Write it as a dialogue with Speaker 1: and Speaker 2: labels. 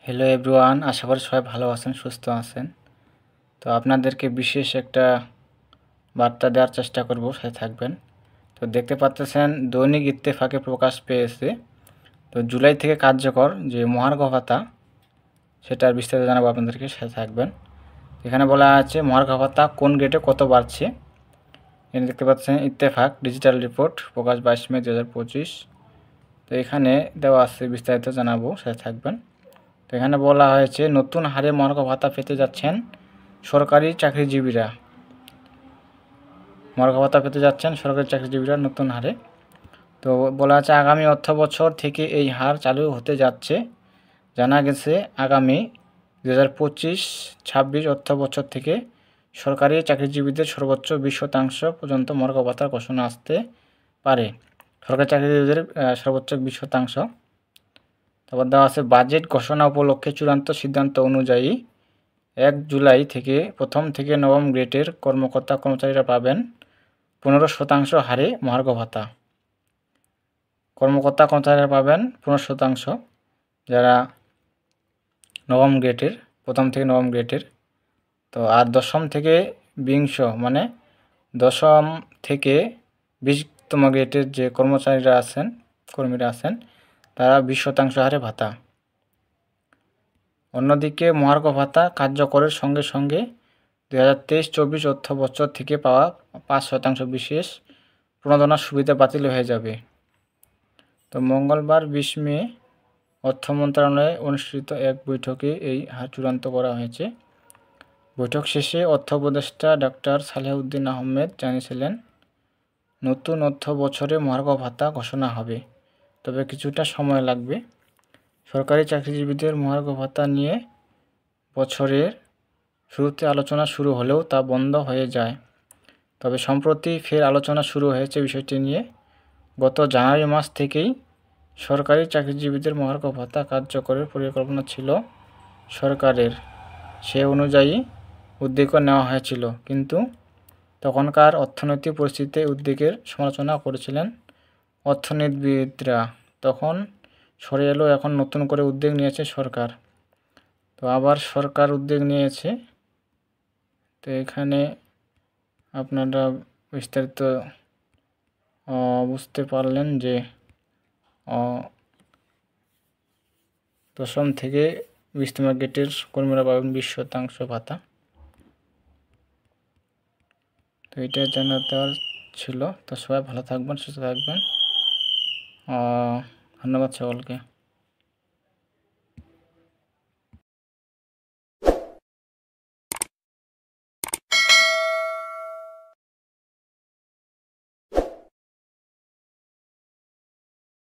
Speaker 1: Hello everyone, আশা করি সবাই ভালো আছেন, সুস্থ আছেন। তো আপনাদেরকে বিশেষ একটা বার্তা দেওয়ার চেষ্টা করব, সাথে থাকবেন। তো দেখতে পাচ্ছেন দৈনিক ইত্তেফাকে প্রকাশ পেয়েছে। তো জুলাই থেকে কার্যকর যে মহার্ঘ ভাতা, সেটার বিস্তারিত জানাবো আপনাদেরকে, সাথে থাকবেন। এখানে বলা আছে মহার্ঘ ভাতা কোন গ্রেডে কত বাড়ছে। এখানে দেখতে পাচ্ছেন ইত্তেফাক ডিজিটাল রিপোর্ট প্রকাশ 22 মে 2025। তো এখানে দেওয়া আছে, বিস্তারিত জানাবো, সাথে থাকবেন। তো এখানে বলা হয়েছে নতুন হারে মহার্ঘ ভাতা পেতে যাচ্ছেন সরকারি চাকরিজীবীরা। মহার্ঘ ভাতা পেতে যাচ্ছেন সরকারি চাকরিজীবীরা নতুন হারে। তো বলা আছে আগামী অর্থবছর থেকে এই হার চালু হতে যাচ্ছে। জানা গেছে আগামী 2025-26 অর্থবছর থেকে সরকারি চাকরিজীবীদের সর্বোচ্চ 20% পর্যন্ত মহার্ঘ ভাতার ঘোষণা আসতে পারে। সরকারি চাকরিজীবীদের সর্বোচ্চ 20%। তারপর দেওয়া আছে বাজেট ঘোষণা উপলক্ষে চূড়ান্ত সিদ্ধান্ত অনুযায়ী 1 জুলাই থেকে প্রথম থেকে নবম গ্রেডের কর্মকর্তা কর্মচারীরা পাবেন 15% হারে মহার্ঘ ভাতা। কর্মকর্তা কর্মচারীরা পাবেন 15%, যারা নবম গ্রেডের, প্রথম থেকে নবম গ্রেডের। তো আর দশম থেকে বিংশ, মানে দশম থেকে 20তম গ্রেডের যে কর্মীরা আছেন তারা 20% হারে ভাতা। অন্যদিকে মহার্ঘ ভাতা কার্যকরের সঙ্গে সঙ্গে 2023-24 অর্থবছর থেকে পাওয়া 5% বিশেষ প্রণোদনার সুবিধা বাতিল হয়ে যাবে। তো মঙ্গলবার 20 মে অর্থ মন্ত্রণালয়ে অনুষ্ঠিত এক বৈঠকে এই হার চূড়ান্ত করা হয়েছে। বৈঠক শেষে অর্থ উপদেষ্টা ডক্টর সালেহউদ্দিন আহমেদ জানিয়েছিলেন, নতুন অর্থ বছরে মহার্ঘ ভাতা ঘোষণা হবে, তবে কিছুটা সময় লাগবে। সরকারি চাকরিজীবীদের মহার্ঘ ভাতা নিয়ে বছরের শুরুতে আলোচনা শুরু হলেও তা বন্ধ হয়ে যায়। তবে সম্প্রতি ফের আলোচনা শুরু হয়েছে বিষয়টি নিয়ে। গত জানুয়ারি মাস থেকেই সরকারি চাকরিজীবীদের মহার্ঘ ভাতা কার্যকরের পরিকল্পনা ছিল সরকারের। সে অনুযায়ী উদ্যোগও নেওয়া হয়েছিল, কিন্তু তখনকার অর্থনৈতিক পরিস্থিতিতে উদ্যোগের সমালোচনা করেছিলেন অর্থনীতিবিদরা। তখন সরে এলো, এখন নতুন করে উদ্যোগ নিয়েছে সরকার। তো আবার সরকার উদ্যোগ নিয়েছে। তো এখানে আপনারা বিস্তারিত বুঝতে পারলেন যে দশম থেকে 20তম গ্রেডের কর্মীরা পাবেন 20% ভাতা। তো এটা জানাতে ছিল। তো সবাই ভালো থাকবেন, সুস্থ থাকবেন। ধন্যবাদ সকলকে।